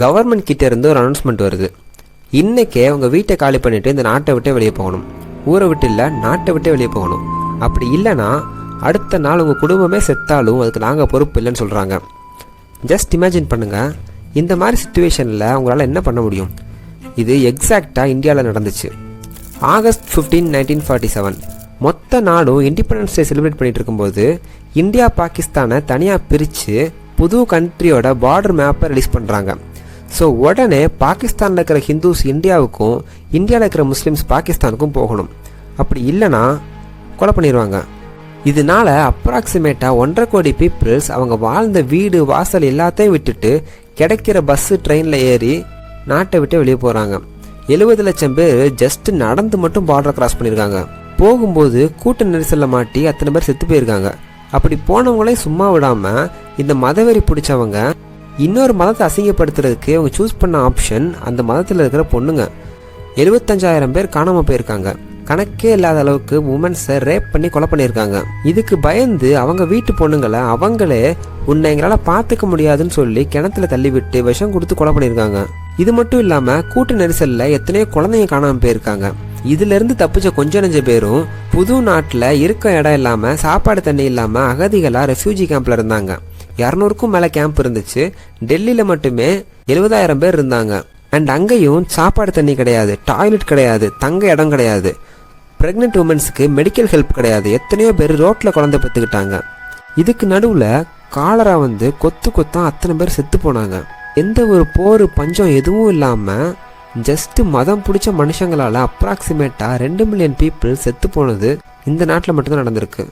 Government கிட்ட இருந்து ஒரு அனௌன்ஸ்மெண்ட் வருது. இன்னைக்கே உங்கள் வீட்டை காலி பண்ணிவிட்டு இந்த நாட்டை விட்டே வெளியே போகணும். ஊரை விட்டு இல்லை, நாட்டை விட்டே வெளியே போகணும். அப்படி இல்லைன்னா அடுத்த நாள் உங்கள் குடும்பமே செத்தாலும் அதுக்கு நாங்கள் பொறுப்பு இல்லைன்னு சொல்கிறாங்க. ஜஸ்ட் இமேஜின் பண்ணுங்கள், இந்த மாதிரி சுச்சுவேஷனில் உங்களால் என்ன பண்ண முடியும்? இது எக்ஸாக்டாக இந்தியாவில் நடந்துச்சு. ஆகஸ்ட் 15, 1947 மொத்த நாடும் இண்டிபெண்டன்ஸ் டே செலிப்ரேட் பண்ணிட்டு இருக்கும்போது இந்தியா பாகிஸ்தானை தனியாக பிரித்து புது கண்ட்ரியோட பார்டர் மேப்பை ரிலீஸ் பண்ணுறாங்க. ஸோ உடனே பாகிஸ்தானில் இருக்கிற ஹிந்துஸ் இந்தியாவுக்கும் இந்தியாவில் இருக்கிற முஸ்லீம்ஸ் பாகிஸ்தானுக்கும் போகணும். அப்படி இல்லைன்னா கொலை பண்ணிடுவாங்க. இதனால அப்ராக்சிமேட்டாக 1.5 கோடி பீப்புள்ஸ் அவங்க வாழ்ந்த வீடு வாசல் எல்லாத்தையும் விட்டுட்டு கிடைக்கிற பஸ்ஸு ட்ரெயினில் ஏறி நாட்டை விட்டு வெளியே போகிறாங்க. 70 லட்சம் பேர் ஜஸ்ட் நடந்து மட்டும் பார்டரை கிராஸ் பண்ணியிருக்காங்க. போகும்போது கூட்ட நெரிசலில் மாட்டி அத்தனை பேர் செத்து போயிருக்காங்க. அப்படி போனவங்களையும் சும்மா விடாமல் இந்த மதவெறி பிடிச்சவங்க இன்னொரு மதத்தை அசிங்கப்படுத்துறதுக்கு அவங்க சூஸ் பண்ண ஆப்ஷன் அந்த மதத்தில் இருக்கிற பொண்ணுங்க. 75,000 பேர் காணாமல் போயிருக்காங்க. கணக்கே இல்லாத அளவுக்கு உமன்ஸை ரேப் பண்ணி கொலை பண்ணியிருக்காங்க. இதுக்கு பயந்து அவங்க வீட்டு பொண்ணுங்களை அவங்களே உன்னை எங்களால் பார்த்துக்க முடியாதுன்னு சொல்லி கிணத்துல தள்ளி விட்டு விஷம் கொடுத்து கொலை பண்ணியிருக்காங்க. இது மட்டும் இல்லாமல் கூட்ட நெரிசலில் எத்தனையோ குழந்தைங்க காணாமல் போயிருக்காங்க. இதிலிருந்து தப்பிச்ச கொஞ்ச நெஞ்ச பேரும் புது நாட்டில் இருக்க இடம் இல்லாமல் சாப்பாடு தண்ணி இல்லாமல் அகதிகளாக ரெஃப்யூஜி கேம்பில் இருந்தாங்க. 200க்கும் மேலே கேம்ப் இருந்துச்சு. டெல்லியில் மட்டுமே 70,000 பேர் இருந்தாங்க. அண்ட் அங்கேயும் சாப்பாடு தண்ணி கிடையாது, டாய்லெட் கிடையாது, தங்க இடம் கிடையாது, ப்ரெக்னென்ட் உமன்ஸுக்கு மெடிக்கல் ஹெல்ப் கிடையாது. எத்தனையோ பேர் ரோட்டில் குழந்தை பெற்றுக்கிட்டாங்க. இதுக்கு நடுவில் காலரா வந்து கொத்து கொத்தா அத்தனை பேர் செத்து போனாங்க. எந்த ஒரு போர் பஞ்சம் எதுவும் இல்லாமல் ஜஸ்ட் மதம் பிடிச்ச மனுஷங்களால் அப்ராக்சிமேட்டாக 2 மில்லியன் பீப்புள் செத்து போனது இந்த நாட்டில் மட்டும்தான் நடந்திருக்கு.